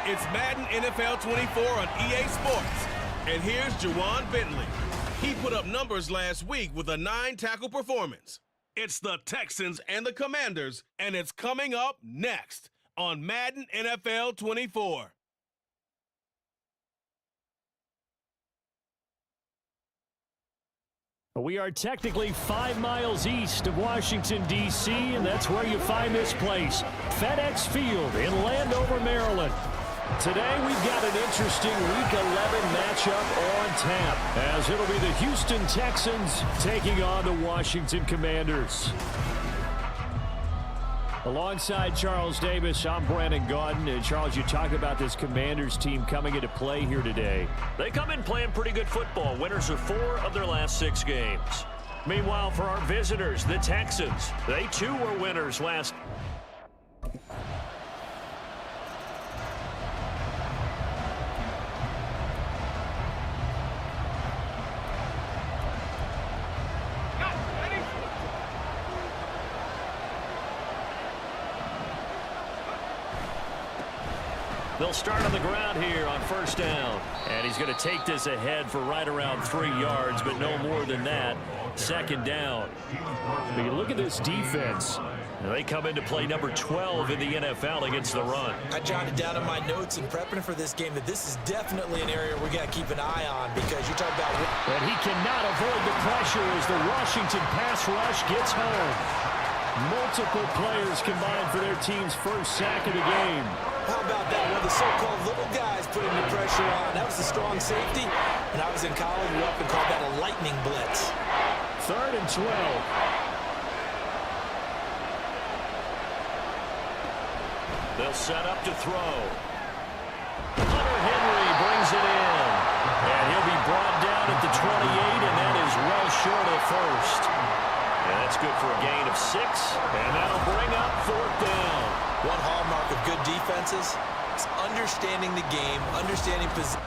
It's Madden NFL 24 on EA Sports. And here's Juwan Bentley. He put up numbers last week with a 9-tackle performance. It's the Texans and the Commanders, and it's coming up next on Madden NFL 24. We are technically 5 miles east of Washington, D.C., and that's where you find this place, FedEx Field in Landover, Maryland. Today, we've got an interesting Week 11 matchup on tap, as it'll be the Houston Texans taking on the Washington Commanders. Alongside Charles Davis, I'm Brandon Gaudin. And Charles, you talk about this Commanders team coming into play here today. They come in playing pretty good football. Winners of 4 of their last 6 games. Meanwhile, for our visitors, the Texans, they too were winners last. They'll start on the ground here on first down. And he's going to take this ahead for right around 3 yards, but no more than that. Second down. But you look at this defense. They come into play number 12 in the NFL against the run. I jotted down in my notes in prepping for this game that this is definitely an area we got to keep an eye on, because you talk about... And he cannot avoid the pressure as the Washington pass rush gets home. Multiple players combined for their team's first sack of the game. How about that? One of the so-called little guys putting the pressure on. That was the strong safety. When I was in college, we often called that a lightning blitz. 3rd and 12. They'll set up to throw. Hunter Henry brings it in. And he'll be brought down at the 28, and that is well short of the first. And that's good for a gain of 6. And that'll bring up 4th down. One hallmark of good defenses is understanding the game, understanding position.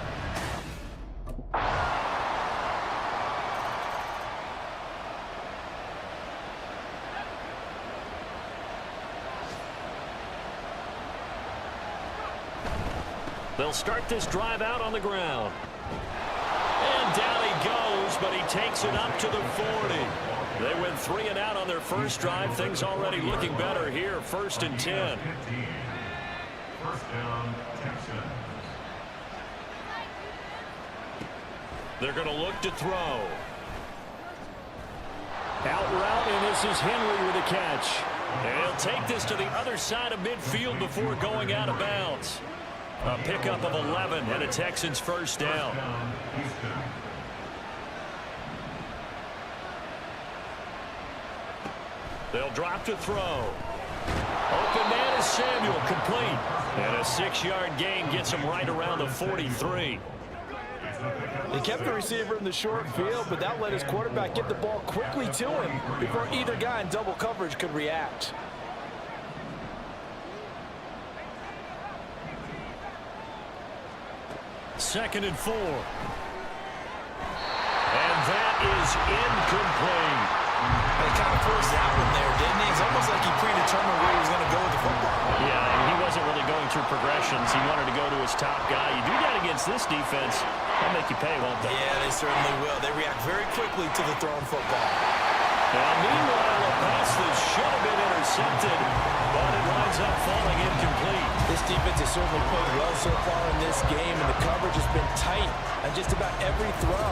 They'll start this drive out on the ground. And down he goes, but he takes it up to the 40. They went 3 and out on their first drive. Things already looking better here. 1st and 10. First down, Texans. They're going to look to throw. Out route, and this is Henry with a catch. And he'll take this to the other side of midfield before going out of bounds. A pickup of 11 and a Texans first down. They'll drop to throw. Open man is Samuel, complete. And a 6-yard gain gets him right around the 43. They kept the receiver in the short field, but that let his quarterback get the ball quickly to him before either guy in double coverage could react. Second and 4. And that is incomplete. They kind of forced that one there, didn't he? It's almost like he predetermined where he was going to go with the football. Yeah, and he wasn't really going through progressions. He wanted to go to his top guy. You do that against this defense, they'll make you pay, won't they? Yeah, they certainly will. They react very quickly to the thrown football. Now, meanwhile, a pass that should have been intercepted, but it winds up falling incomplete. This defense has certainly played well so far in this game, and the coverage has been tight on just about every throw.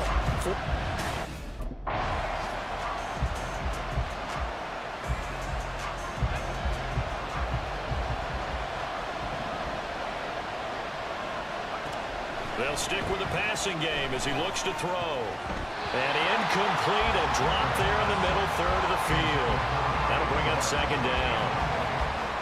They'll stick with the passing game as he looks to throw. And incomplete, a drop there in the middle third of the field. That'll bring up second down.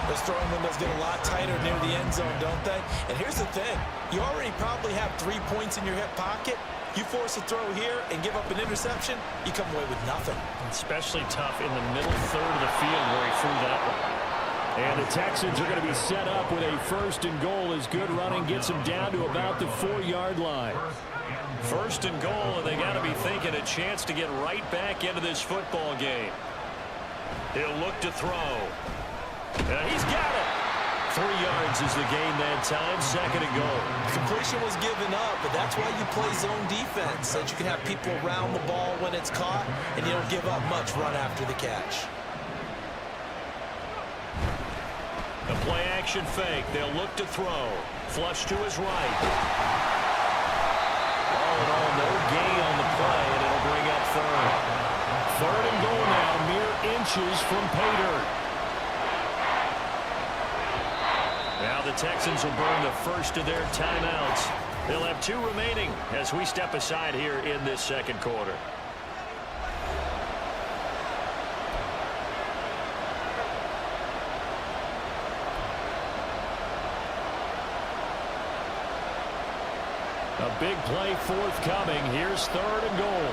Those throwing windows get a lot tighter near the end zone, don't they? And here's the thing. You already probably have 3 points in your hip pocket. You force a throw here and give up an interception, you come away with nothing. Especially tough in the middle third of the field where he threw that one. And the Texans are going to be set up with a 1st and goal as good running gets them down to about the 4-yard line. 1st and goal, and they got to be thinking a chance to get right back into this football game. He'll look to throw. And he's got it. 3 yards is the gain that time. 2nd and goal. Completion was given up, but that's why you play zone defense, so that you can have people around the ball when it's caught, and you don't give up much run after the catch. The play action fake. They'll look to throw. Flush to his right. All in all, no gain on the play, and it'll bring up 3rd. 3rd and goal now, mere inches from pay dirt. Now the Texans will burn the first of their timeouts. They'll have 2 remaining as we step aside here in this 2nd quarter. A big play forthcoming. Here's 3rd and goal.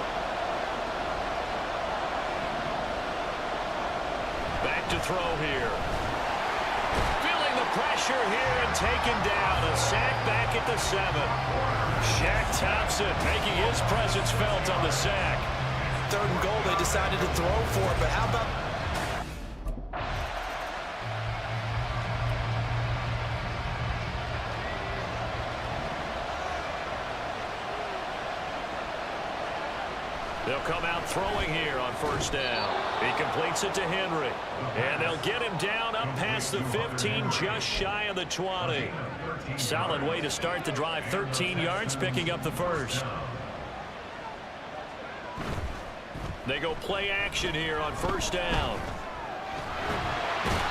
Back to throw here. Feeling the pressure here and taken down. A sack back at the 7. Shaq Thompson making his presence felt on the sack. 3rd and goal, they decided to throw for it, but how about... They'll come out throwing here on 1st down. He completes it to Henry. And they'll get him down up past the 15, just shy of the 20. Solid way to start the drive. 13 yards, picking up the 1st. They go play action here on 1st down.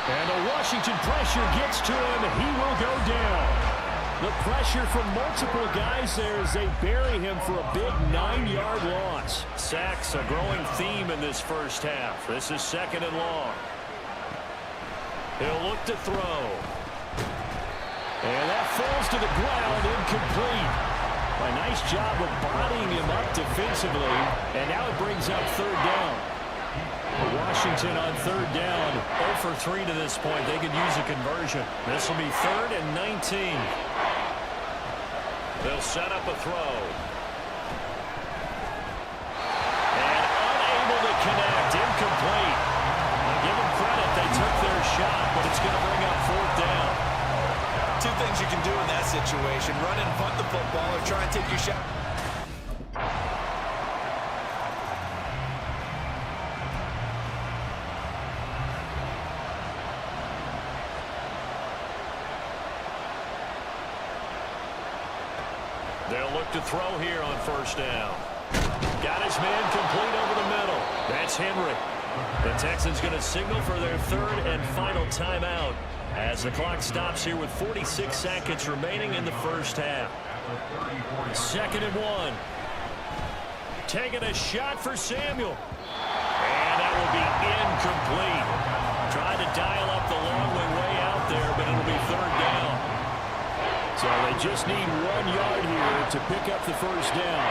And the Washington pressure gets to him. He will go down. The pressure from multiple guys there as they bury him for a big 9-yard loss. Sacks, a growing theme in this 1st half. This is 2nd and long. He'll look to throw. And that falls to the ground, incomplete. A nice job of bodying him up defensively. And now it brings up 3rd down. Washington on 3rd down. 0 for 3 to this point. They could use a conversion. This will be 3rd and 19. They'll set up a throw. And unable to connect. Incomplete. I'll give them credit. They took their shot, but it's going to bring up 4th down. 2 things you can do in that situation. Run and punt the football or try and take your shot. They'll look to throw here on 1st down. Got his man complete over the middle. That's Henry. The Texans going to signal for their 3rd and final timeout as the clock stops here with 46 seconds remaining in the 1st half. 2nd and 1. Taking a shot for Samuel. And that will be incomplete. Trying to dial up the long way out there, but it'll be 3rd down. So they just need 1 yard here to pick up the 1st down.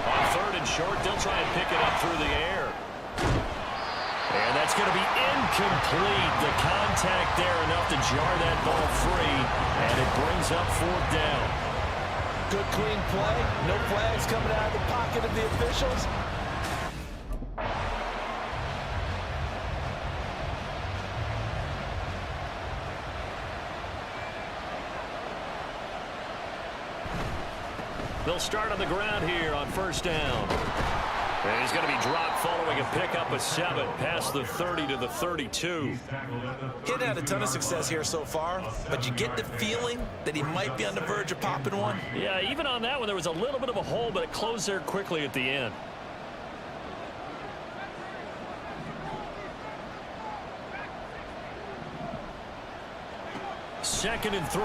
On 3rd and short, they'll try and pick it up through the air. And that's going to be incomplete. The contact there enough to jar that ball free, and it brings up 4th down. Good clean play. No flags coming out of the pocket of the officials. They'll start on the ground here on 1st down. And he's going to be dropped following a pickup of 7 past the 30 to the 32. He had a ton of success here so far, but you get the feeling that he might be on the verge of popping one. Yeah, even on that one, there was a little bit of a hole, but it closed there quickly at the end. Second and 3.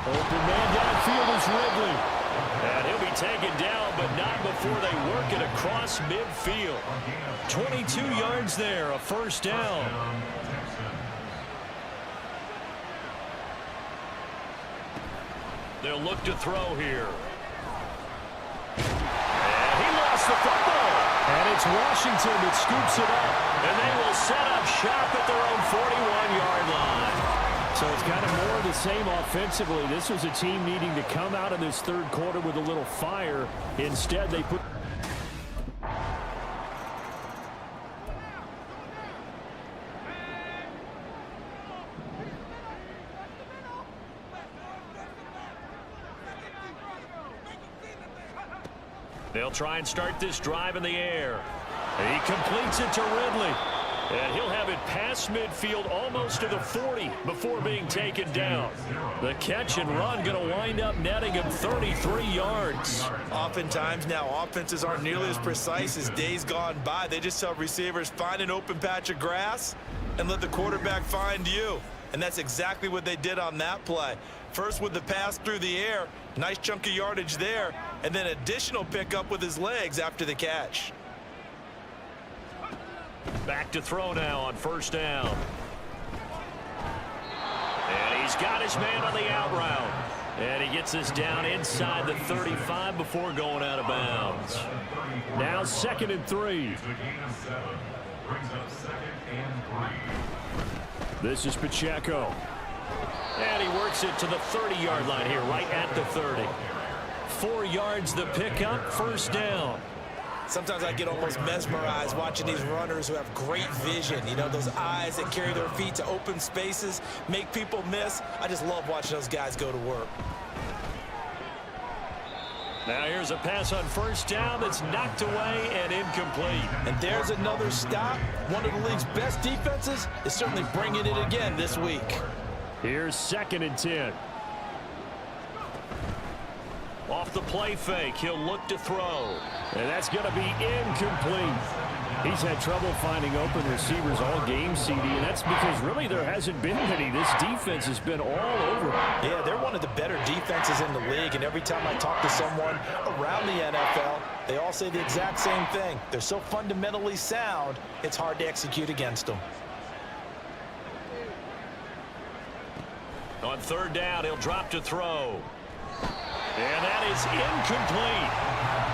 Open man downfield is Ridley. And he'll be taken down, but not before they work it across midfield. 22 yards there, a 1st down. They'll look to throw here. And he lost the football. And it's Washington that scoops it up. And they will set up shop at their own 41-yard line. So it's kind of more of the same offensively. This was a team needing to come out of this 3rd quarter with a little fire. They'll try and start this drive in the air. He completes it to Ridley. And he'll have it past midfield almost to the 40 before being taken down. The catch and run going to wind up netting him 33 yards. Oftentimes now, offenses aren't nearly as precise as days gone by. They just tell receivers, find an open patch of grass and let the quarterback find you. And that's exactly what they did on that play. First with the pass through the air, nice chunk of yardage there, and then additional pickup with his legs after the catch. Back to throw now on first down. And he's got his man on the out route. And he gets this down inside the 35 before going out of bounds. Now 2nd and 3. This is Pacheco. And he works it to the 30-yard line here, right at the 30. 4 yards the pickup, first down. Sometimes I get almost mesmerized watching these runners who have great vision. You know, those eyes that carry their feet to open spaces, make people miss. I just love watching those guys go to work. Now here's a pass on first down that's knocked away and incomplete. And there's another stop. One of the league's best defenses is certainly bringing it again this week. Here's 2nd and 10. Off the play fake, he'll look to throw. And that's going to be incomplete. He's had trouble finding open receivers all game, CD, and that's because really there hasn't been many. This defense has been all over. Yeah, they're one of the better defenses in the league, and every time I talk to someone around the NFL, they all say the exact same thing. They're so fundamentally sound, it's hard to execute against them. On third down, he'll drop to throw. And that is incomplete.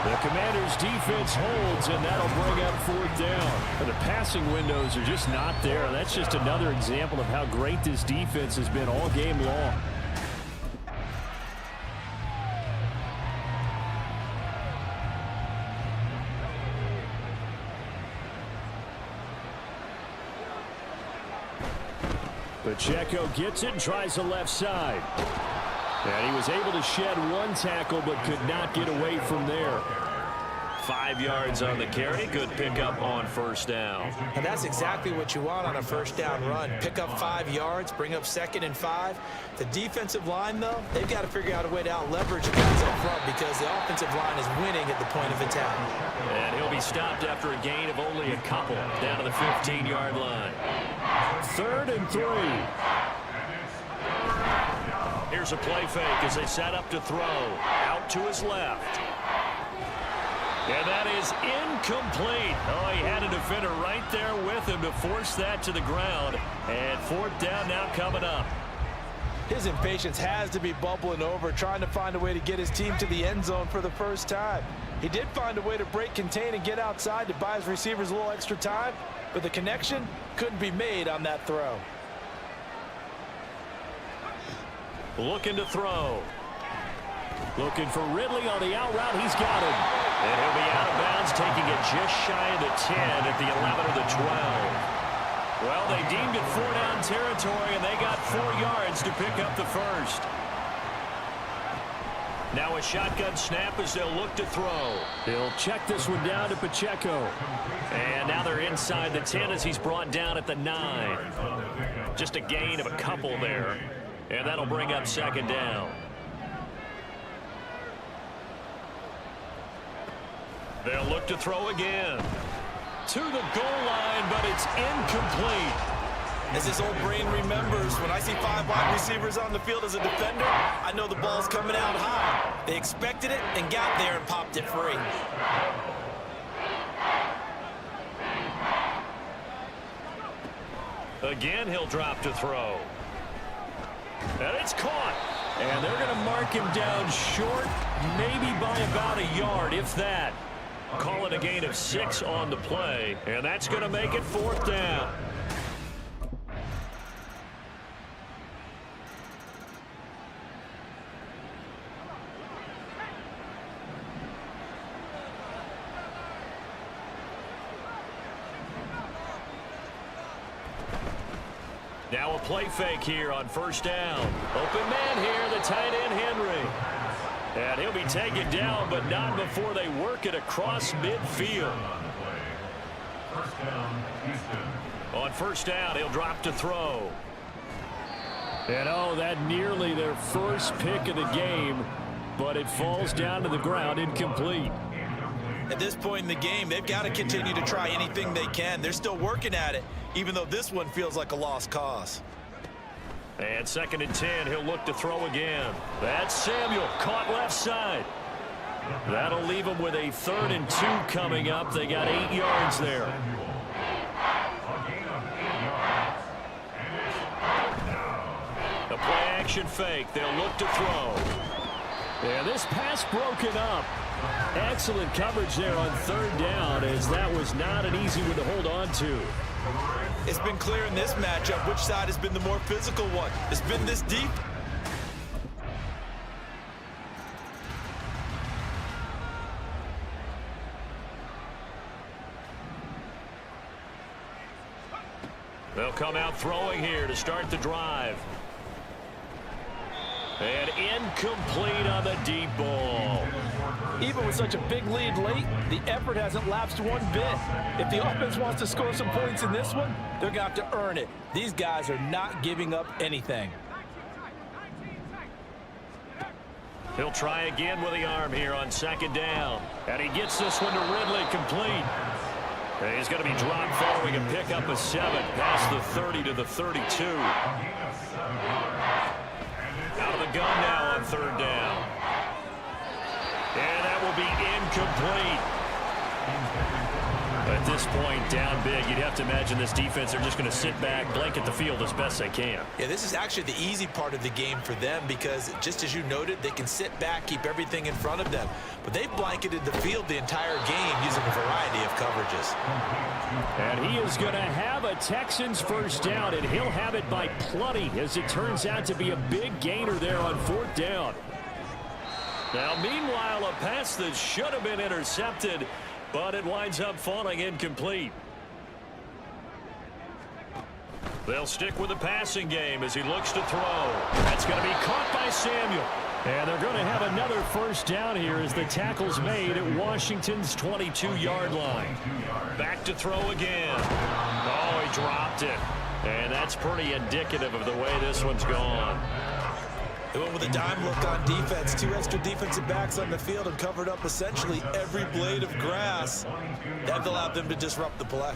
The Commanders' defense holds, and that'll bring up 4th down. But the passing windows are just not there. And that's just another example of how great this defense has been all game long. Pacheco gets it and tries the left side. And he was able to shed one tackle but could not get away from there. 5 yards on the carry. Good pickup on first down. And that's exactly what you want on a first down run. Pick up 5 yards, bring up 2nd and 5. The defensive line, though, they've got to figure out a way to out-leverage the guys up front because the offensive line is winning at the point of attack. And he'll be stopped after a gain of only a couple down to the 15-yard line. 3rd and 3. Here's a play fake as they set up to throw. Out to his left. And that is incomplete. Oh, he had a defender right there with him to force that to the ground. And 4th down now coming up. His impatience has to be bubbling over, trying to find a way to get his team to the end zone for the first time. He did find a way to break contain and get outside to buy his receivers a little extra time, but the connection couldn't be made on that throw. Looking to throw. Looking for Ridley on the out route. He's got him. And he'll be out of bounds, taking it just shy of the 10 at the 11 or the 12. Well, they deemed it 4-down territory, and they got 4 yards to pick up the first. Now a shotgun snap as they'll look to throw. He'll check this one down to Pacheco. And now they're inside the 10 as he's brought down at the 9. Just a gain of a couple there. And that'll bring up 2nd down. They'll look to throw again. To the goal line, but it's incomplete. As his old brain remembers, when I see 5 wide receivers on the field as a defender, I know the ball's coming out high. They expected it and got there and popped it free. Again, he'll drop to throw. And it's caught. And they're going to mark him down short, maybe by about a yard, if that. Call it a gain of 6 on the play, and that's going to make it 4th down. Now a play fake here on first down. Open man here, the tight end Henry. And he'll be taken down, but not before they work it across midfield. First down, Houston. On first down, he'll drop to throw. And oh, that nearly their first pick of the game, but it falls down to the ground incomplete. At this point in the game, they've got to continue to try anything they can. They're still working at it, even though this one feels like a lost cause. And 2nd and 10, he'll look to throw again. That's Samuel, caught left side. That'll leave them with a 3rd and 2 coming up. They got 8 yards there. The play action fake. They'll look to throw. Yeah, this pass broken up. Excellent coverage there on 3rd down, as that was not an easy one to hold on to. It's been clear in this matchup which side has been the more physical one. It's been this deep. They'll come out throwing here to start the drive. And incomplete on the deep ball. Even with such a big lead late, the effort hasn't lapsed one bit. If the offense wants to score some points in this one, they're going to have to earn it. These guys are not giving up anything. He'll try again with the arm here on 2nd down. And he gets this one to Ridley, complete. And he's going to be dropped following a pickup of 7 past the 30 to the 32. Out of the gun now on 3rd down. And that will be incomplete. At this point, down big, you'd have to imagine this defense, they're just going to sit back, blanket the field as best they can. Yeah, this is actually the easy part of the game for them because, just as you noted, they can sit back, keep everything in front of them. But they've blanketed the field the entire game using a variety of coverages. And he is going to have a Texans 1st down, and he'll have it by plenty, as it turns out to be a big gainer there on 4th down. Now, meanwhile, a pass that should have been intercepted, but it winds up falling incomplete. They'll stick with the passing game as he looks to throw. That's going to be caught by Samuel. And they're going to have another 1st down here as the tackle's made at Washington's 22-yard line. Back to throw again. Oh, he dropped it. And that's pretty indicative of the way this one's gone. They went with a dime look on defense. 2 extra defensive backs on the field and covered up essentially every blade of grass. That allowed them to disrupt the play.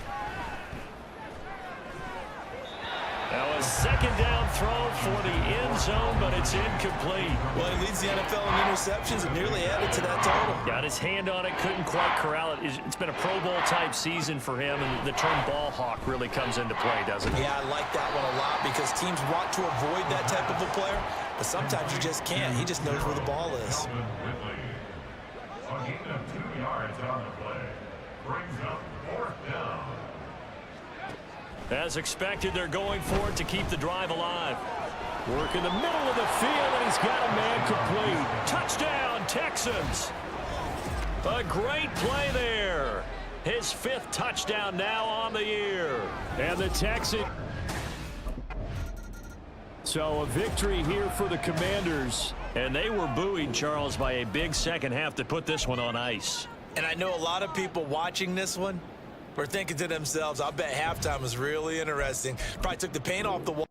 Now a 2nd down throw for the end zone, but it's incomplete. Well, he leads the NFL in interceptions and nearly added to that total. Got his hand on it, couldn't quite corral it. It's been a Pro Bowl type season for him, and the term ball hawk really comes into play, doesn't it? Yeah, I like that one a lot because teams want to avoid that type of a player, but sometimes you just can't. He just knows where the ball is. A gain of 2 yards on the play. Brings up 4th down. As expected, they're going for it to keep the drive alive. Work in the middle of the field, and he's got a man complete. Touchdown, Texans. A great play there. His 5th touchdown now on the year. And the Texans. So a victory here for the Commanders. And they were buoyed, Charles, by a big second half to put this one on ice. And I know a lot of people watching this one were thinking to themselves, I bet halftime was really interesting. Probably took the paint off the wall.